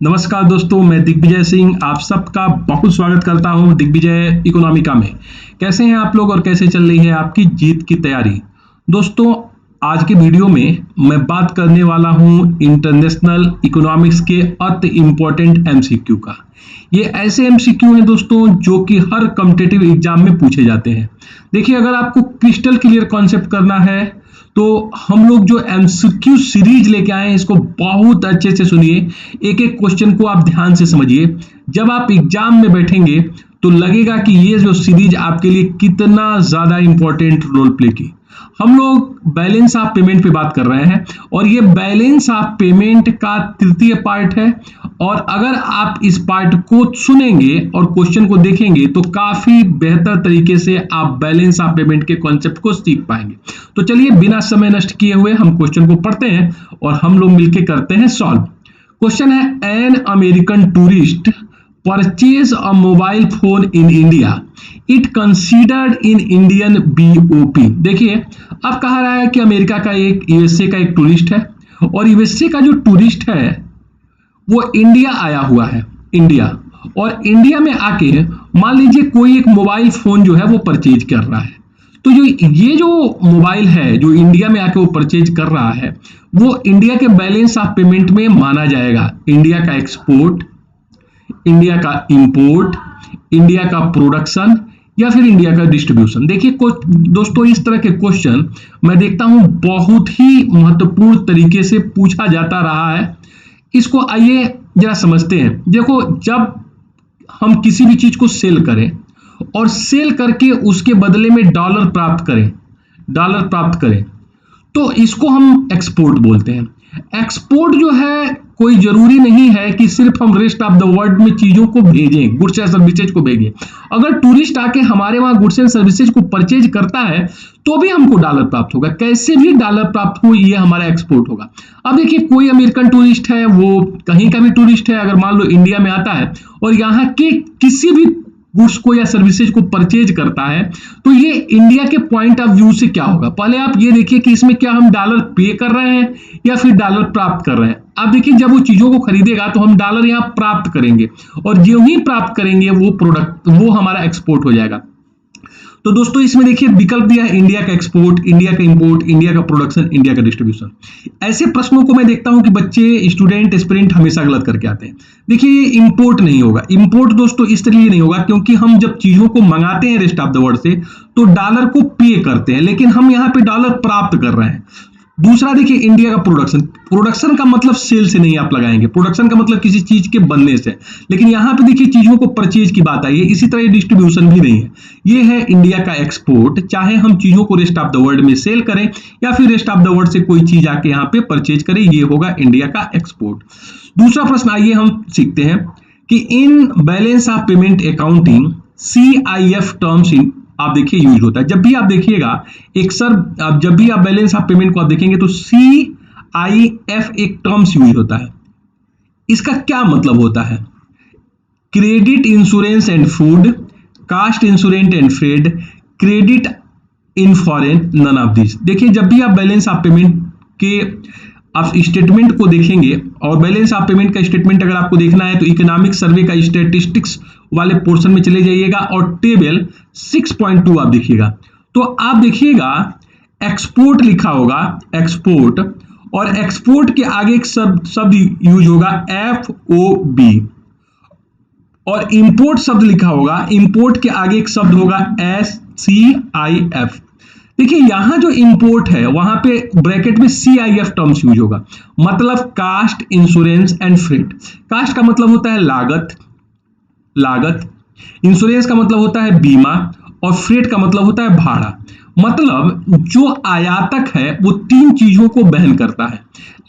नमस्कार दोस्तों, मैं दिग्विजय सिंह आप सबका बहुत स्वागत करता हूं दिग्विजय इकोनॉमिका में। कैसे हैं आप लोग और कैसे चल रही है आपकी जीत की तैयारी। दोस्तों, आज के वीडियो में मैं बात करने वाला हूं इंटरनेशनल इकोनॉमिक्स के अति इंपॉर्टेंट एमसीक्यू का। ये ऐसे एमसीक्यू हैं दोस्तों जो कि हर कॉम्पिटिटिव एग्जाम में पूछे जाते हैं। देखिए, अगर आपको क्रिस्टल क्लियर कॉन्सेप्ट करना है तो हम लोग जो एमसीक्यू सीरीज लेके आए हैं इसको बहुत अच्छे से सुनिए। एक एक क्वेश्चन को आप ध्यान से समझिए। जब आप एग्जाम में बैठेंगे तो लगेगा कि ये जो सीरीज आपके लिए कितना ज्यादा इंपॉर्टेंट रोल प्ले की। हम लोग बैलेंस ऑफ पेमेंट पे बात कर रहे हैं और ये बैलेंस ऑफ पेमेंट का तृतीय पार्ट है। और अगर आप इस पार्ट को सुनेंगे और क्वेश्चन को देखेंगे तो काफी बेहतर तरीके से आप बैलेंस ऑफ पेमेंट के कॉन्सेप्ट को सीख पाएंगे। तो चलिए, बिना समय नष्ट किए हुए हम क्वेश्चन को पढ़ते हैं और हम लोग मिलकर करते हैं सॉल्व। क्वेश्चन है, an American tourist purchase a mobile phone in India, it considered in Indian BOP. देखिए, अब कहा रहा है कि अमेरिका का एक यूएसए का एक टूरिस्ट है और यूएसए का जो टूरिस्ट है वो इंडिया आया हुआ है। इंडिया, और इंडिया में आके मान लीजिए कोई एक मोबाइल फोन जो है वो परचेज कर रहा है। तो जो मोबाइल है जो इंडिया में आके वो परचेज कर रहा है वो इंडिया के बैलेंस ऑफ पेमेंट में माना जाएगा। इंडिया का एक्सपोर्ट, इंडिया का इंपोर्ट, इंडिया का प्रोडक्शन या फिर इंडिया का डिस्ट्रीब्यूशन। देखिए दोस्तों, इस तरह के क्वेश्चन मैं देखता हूं बहुत ही महत्वपूर्ण तरीके से पूछा जाता रहा है। इसको आइए जरा समझते हैं। देखो, जब हम किसी भी चीज को सेल करें और सेल करके उसके बदले में डॉलर प्राप्त करें तो इसको हम एक्सपोर्ट बोलते हैं। एक्सपोर्ट जो है, कोई जरूरी नहीं है कि सिर्फ हम रेस्ट ऑफ द वर्ल्ड में चीजों को भेजें, गुड्स एंड सर्विसेज को भेजें। अगर टूरिस्ट आके हमारे वहां गुड्स एंड सर्विसेज को परचेज करता है तो भी हमको डॉलर प्राप्त होगा। कैसे भी डॉलर प्राप्त हो, ये हमारा एक्सपोर्ट होगा। अब देखिए, कोई अमेरिकन टूरिस्ट है, वो कहीं का भी टूरिस्ट है, अगर मान लो इंडिया में आता है और यहाँ के किसी भी गुड्स को या सर्विसेज को परचेज करता है तो ये इंडिया के पॉइंट ऑफ व्यू से क्या होगा। पहले आप ये देखिए कि इसमें क्या हम डॉलर पे कर रहे हैं या फिर डॉलर प्राप्त कर रहे हैं। आप देखिए, जब वो चीजों को खरीदेगा तो हम डॉलर यहाँ प्राप्त करेंगे और जो ही प्राप्त करेंगे वो प्रोडक्ट वो हमारा एक्सपोर्ट हो जाएगा। तो दोस्तों, इसमें देखिए विकल्प दिया है, इंडिया का एक्सपोर्ट, इंडिया का इंपोर्ट, इंडिया का प्रोडक्शन, इंडिया का डिस्ट्रीब्यूशन। ऐसे प्रश्नों को मैं देखता हूं कि बच्चे, स्टूडेंट, एस्पिरेंट हमेशा गलत करके आते हैं। देखिए, ये इंपोर्ट नहीं होगा। इंपोर्ट दोस्तों इस तरीके नहीं होगा क्योंकि हम जब चीजों को मंगाते हैं रेस्ट ऑफ द वर्ल्ड से तो डॉलर को पे करते हैं, लेकिन हम यहाँ पे डॉलर प्राप्त कर रहे हैं। दूसरा देखिए, इंडिया का प्रोडक्शन का मतलब सेल से नहीं आप लगाएंगे, प्रोडक्शन का मतलब किसी चीज के बनने से। लेकिन यहाँ पे देखिए चीजों को परचेज की बात आई है। इसी तरह डिस्ट्रीब्यूशन भी नहीं है। ये है इंडिया का एक्सपोर्ट, चाहे हम चीजों को रेस्ट ऑफ द वर्ल्ड में सेल करें या फिर रेस्ट ऑफ द वर्ल्ड से कोई चीज आके यहाँ पे परचेज करें, ये होगा इंडिया का एक्सपोर्ट। दूसरा प्रश्न आइए हम सीखते हैं कि in balance of payment accounting CIF terms आप देखिए यूज होता है। जब भी आप देखिएगा जब भी आप बैलेंस ऑफ पेमेंट को आप देखेंगे तो CIF एक टर्म्स यूज होता है। इसका क्या मतलब होता है? Credit insurance and food, cost insurance and freight, credit in foreign, none of this. देखिए, जब भी आप बैलेंस ऑफ पेमेंट के आप स्टेटमेंट को देखेंगे और बैलेंस ऑफ पेमेंट का स्टेटमेंट अगर आपको देखना है तो इकोनॉमिक सर्वे का स्टैटिस्टिक्स वाले पोर्शन में चले जाइएगा और टेबल 6.2 आप देखिएगा तो आप देखिएगा एक्सपोर्ट लिखा होगा, एक्सपोर्ट, और एक्सपोर्ट के आगे एक शब्द यूज होगा FOB, और इंपोर्ट शब्द लिखा होगा, इंपोर्ट के आगे एक शब्द होगा SCIF। देखिए, यहां जो इंपोर्ट है वहां पे ब्रैकेट में CIF टर्म्स यूज होगा, मतलब cost insurance and freight. Cost का मतलब होता है लागत, इंश्योरेंस का मतलब होता है बीमा, और फ्रेट का मतलब होता है भाड़ा। मतलब जो आयातक है वो तीन चीजों को वहन करता है।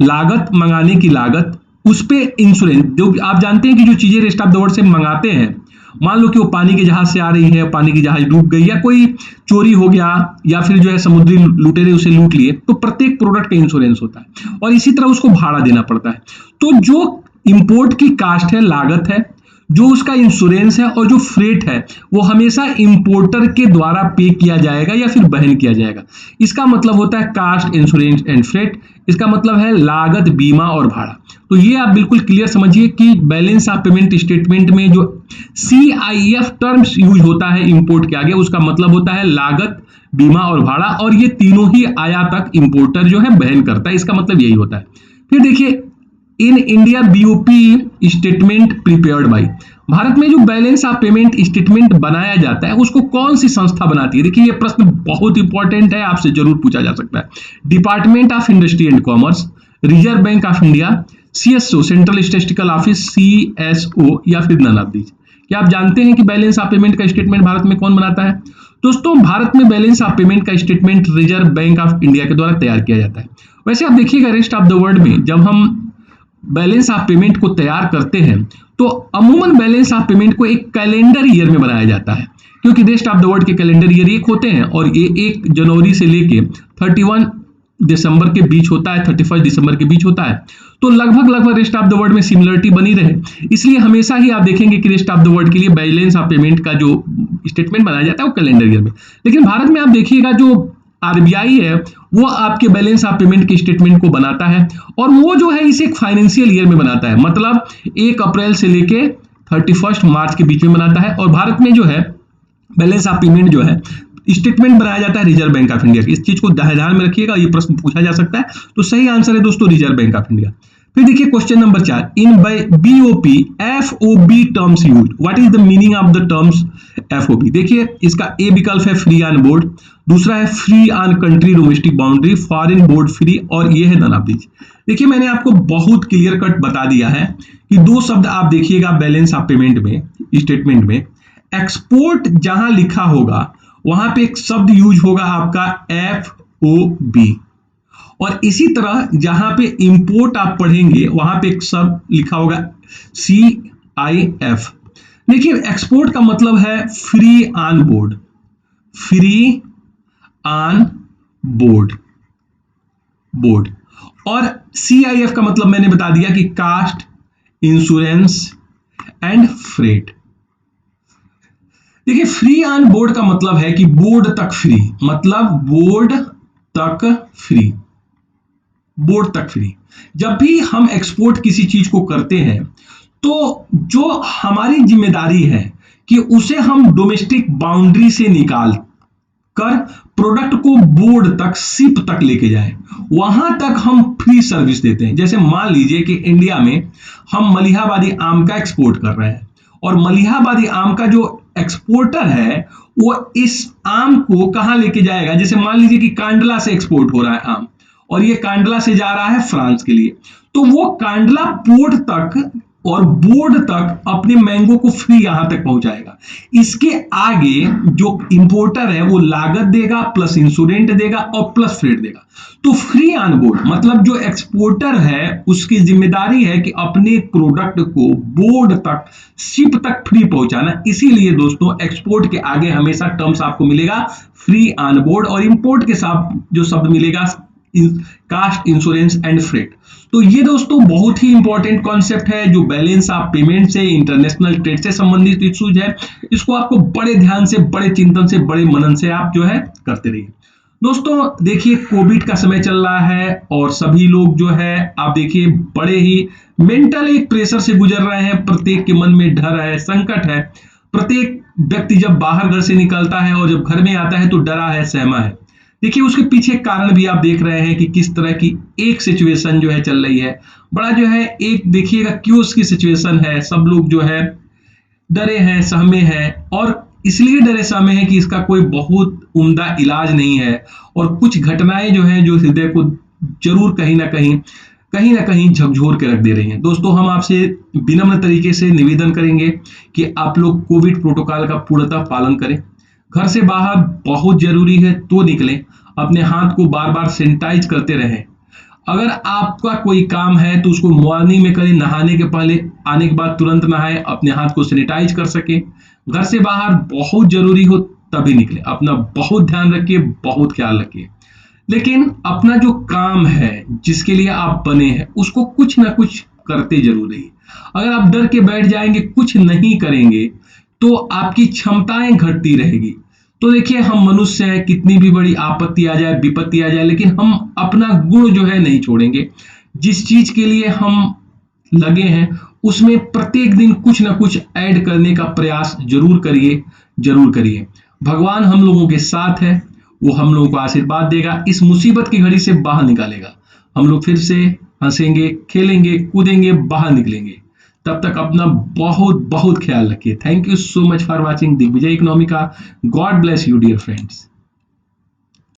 लागत, मंगाने की लागत, उस पे इंश्योरेंस। जो आप जानते हैं कि जो चीजें रेस्ट ऑफ द वर्ल्ड से मंगाते हैं, मान लो कि वो पानी के जहाज से आ रही है, पानी की जहाज डूब गई या कोई चोरी हो गया या फिर जो है समुद्री लुटेरे उसे लूट लिए, तो प्रत्येक प्रोडक्ट का इंश्योरेंस होता है और इसी तरह उसको भाड़ा देना पड़ता है। तो जो इंपोर्ट की कास्ट है, लागत है, जो उसका इंश्योरेंस है और जो फ्रेट है वो हमेशा इंपोर्टर के द्वारा पे किया जाएगा या फिर वहन किया जाएगा। इसका मतलब होता है कास्ट, इंश्योरेंस एंड फ्रेट। इसका मतलब है लागत, बीमा और भाड़ा। तो ये आप बिल्कुल क्लियर समझिए कि बैलेंस ऑफ पेमेंट स्टेटमेंट में जो CIF टर्म्स यूज होता है इंपोर्ट के आगे, उसका मतलब होता है लागत, बीमा और भाड़ा, और ये तीनों ही आयातक इंपोर्टर जो है वहन करता है। इसका मतलब यही होता है। फिर देखिए, in India BOP statement prepared by, Bharat में जो बैलेंस ऑफ पेमेंट स्टेटमेंट बनाया जाता है उसको कौन सी संस्था बनाती है? देखिए, ये प्रश्न बहुत इंपॉर्टेंट है, आपसे जरूर पूछा जा सकता है। Department of industry and commerce, reserve bank of India, CSO central statistical office, CSO, या फिर नन ऑफ दीज। क्या आप जानते हैं कि बैलेंस ऑफ पेमेंट का स्टेटमेंट भारत में कौन बनाता है? दोस्तों, भारत में बैलेंस ऑफ पेमेंट का statement reserve bank of India के द्वारा तैयार किया जाता है। वैसे आप देखिएगा रेस्ट ऑफ द वर्ल्ड में जब हम बैलेंस ऑफ पेमेंट को तैयार करते हैं तो अमूमन बैलेंस ऑफ पेमेंट को एक कैलेंडर ईयर में बनाया जाता है, क्योंकि रेस्ट ऑफ द वर्ल्ड के कैलेंडर ईयर एक होते हैं और ये 1 जनवरी से लेके 31 दिसंबर के बीच होता है, 31 दिसंबर के बीच होता है। तो लगभग रेस्ट ऑफ द वर्ल्ड में सिमिलरिटी बनी रहे, इसलिए हमेशा ही आप देखेंगे कि रेस्ट ऑफ द वर्ल्ड के लिए बैलेंस ऑफ पेमेंट का जो स्टेटमेंट बनाया जाता है वो कैलेंडर ईयर में। लेकिन भारत में आप देखिएगा जो RBI है वो आपके बैलेंस ऑफ पेमेंट के स्टेटमेंट को बनाता है, और वो जो है इसे एक फाइनेंशियल ईयर में बनाता है, मतलब 1 अप्रैल से लेके 31 मार्च के बीच में बनाता है। और भारत में जो है बैलेंस ऑफ पेमेंट जो है स्टेटमेंट बनाया जाता है रिजर्व बैंक ऑफ इंडिया। इस चीज को ध्यान में रखिएगा, ये प्रश्न पूछा जा सकता है। तो सही आंसर है दोस्तों रिजर्व बैंक ऑफ इंडिया। फिर देखिए question number 4, in BOP FOB terms used, what is the meaning of the terms FOB? देखिए, इसका A विकल्प है फ्री ऑन बोर्ड, दूसरा है free on country domestic boundary, foreign board free, और ये है नन ऑफ दीज। देखिए, मैंने आपको बहुत क्लियर कट बता दिया है कि 2 शब्द आप देखिएगा बैलेंस ऑफ पेमेंट में स्टेटमेंट में, एक्सपोर्ट जहां लिखा होगा वहां पे एक शब्द यूज होगा आपका FOB, और इसी तरह जहां पे इंपोर्ट आप पढ़ेंगे वहां पे एक शब्द लिखा होगा CIF। देखिए, एक्सपोर्ट का मतलब है free on board, free on board, और CIF का मतलब मैंने बता दिया कि कास्ट, इंश्योरेंस एंड फ्रेट। देखिए, फ्री ऑन बोर्ड का मतलब है कि बोर्ड तक फ्री, मतलब बोर्ड तक फ्री। जब भी हम एक्सपोर्ट किसी चीज को करते हैं तो जो हमारी जिम्मेदारी है कि उसे हम डोमेस्टिक बाउंड्री से निकाल कर प्रोडक्ट को बोर्ड तक, शिप तक लेके जाएं, वहां तक हम फ्री सर्विस देते हैं। जैसे मान लीजिए कि इंडिया में हम मलिहाबादी आम का एक्सपोर्ट कर रहे हैं, और मलिहाबादी आम का जो एक्सपोर्टर है वो इस आम को कहां लेके जाएगा? जैसे मान लीजिए कि कांडला से एक्सपोर्ट हो रहा है आम, और ये कांडला से जा रहा है फ्रांस के लिए, तो वो कांडला पोर्ट तक और बोर्ड तक अपने मैंगो को फ्री यहां तक पहुंचाएगा। इसके आगे जो इंपोर्टर है वो लागत देगा, प्लस इंश्योरेंस देगा और प्लस फ्रेट देगा। तो फ्री ऑन बोर्ड मतलब जो एक्सपोर्टर है उसकी जिम्मेदारी है कि अपने प्रोडक्ट को बोर्ड तक, शिप तक फ्री पहुंचाना। इसीलिए दोस्तों एक्सपोर्ट के आगे हमेशा टर्म्स आपको मिलेगा फ्री ऑन बोर्ड, और इंपोर्ट के साथ जो शब्द मिलेगा कास्ट, इंश्योरेंस एंड फ्रेट। तो ये दोस्तों बहुत ही इंपॉर्टेंट कॉन्सेप्ट है जो बैलेंस ऑफ पेमेंट से, इंटरनेशनल ट्रेड से संबंधित इश्यूज है। इसको आपको बड़े ध्यान से, बड़े चिंतन से, बड़े मनन से आप जो है करते रहिए। दोस्तों देखिए, कोविड का समय चल रहा है और सभी लोग जो है आप देखिए बड़े ही मेंटल एक प्रेशर से गुजर रहे हैं। प्रत्येक के मन में डर है, संकट है। प्रत्येक व्यक्ति जब बाहर घर से निकलता है और जब घर में आता है तो डरा है, सहमा है। देखिए, उसके पीछे कारण भी आप देख रहे हैं कि किस तरह की एक सिचुएशन जो है चल रही है। बड़ा जो है एक देखिएगा क्यूस की सिचुएशन है। सब लोग जो है डरे हैं, सहमे हैं, और इसलिए डरे सहमे हैं कि इसका कोई बहुत उम्दा इलाज नहीं है। और कुछ घटनाएं जो हैं जो हृदय को जरूर कहीं ना कहीं झकझोर के रख दे रही हैं। दोस्तों, हम आपसे विनम्र तरीके से निवेदन करेंगे कि आप लोग कोविड प्रोटोकॉल का पूर्णतः पालन करें। घर से बाहर बहुत जरूरी है तो निकलें। अपने हाथ को बार बार सैनिटाइज करते रहें। अगर आपका कोई काम है तो उसको मॉर्निंग में करें, नहाने के पहले, आने के बाद तुरंत नहाएं, अपने हाथ को सैनिटाइज कर सकें। घर से बाहर बहुत जरूरी हो तभी निकलें। अपना बहुत ध्यान रखिए, बहुत ख्याल रखिए। लेकिन अपना जो काम है जिसके लिए आप बने हैं उसको कुछ ना कुछ करते जरूर रहिए। अगर आप डर के बैठ जाएंगे, कुछ नहीं करेंगे, तो आपकी क्षमताएं घटती रहेगी। तो देखिए, हम मनुष्य हैं, कितनी भी बड़ी आपत्ति आ जाए, विपत्ति आ जाए, लेकिन हम अपना गुण जो है नहीं छोड़ेंगे। जिस चीज के लिए हम लगे हैं, उसमें प्रत्येक दिन कुछ ना कुछ ऐड करने का प्रयास जरूर करिए, जरूर करिए। भगवान हम लोगों के साथ है, वो हम लोगों को आशीर्वाद देगा, इस मुसीबत की घड़ी से बाहर निकालेगा। हम लोग फिर से हंसेंगे, खेलेंगे, कूदेंगे, बाहर निकलेंगे। तब तक अपना बहुत बहुत ख्याल रखिए। Thank you so much for watching Digvijay Economica. God bless you dear friends.